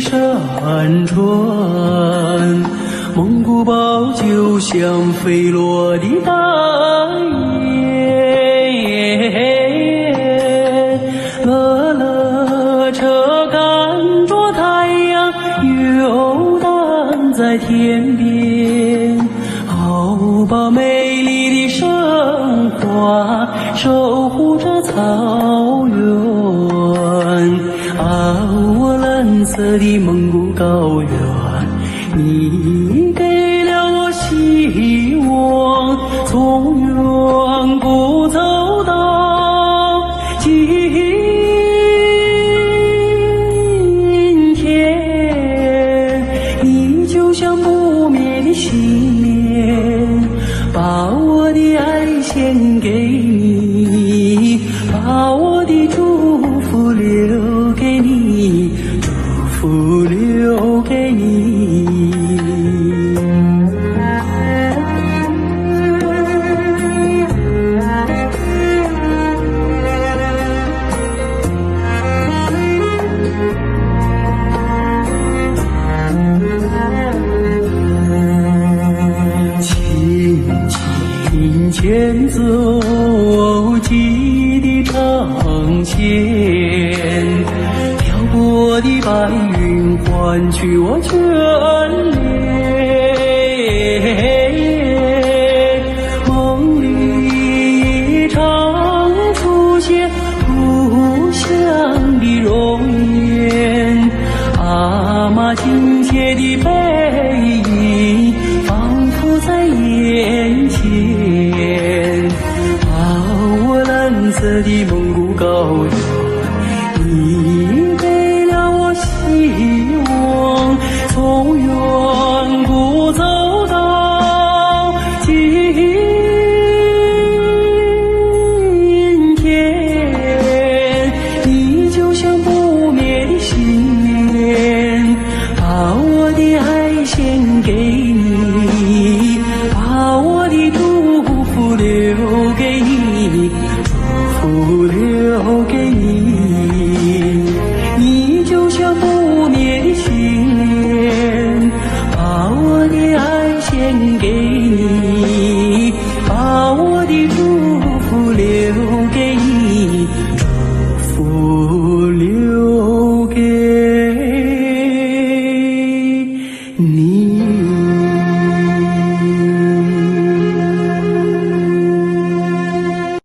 山川，蒙古包就像飞落的大雁，乐乐车赶着太阳游荡在天边，好把美丽的生花守护着草原。我蓝色的蒙古高原，你给了我希望，从远古走到今天，你就像不灭的信念，把我的爱献给你，把我的祝福留给你，祝福留给你。轻轻牵走记忆的长线，飘过的白云换取我眷恋。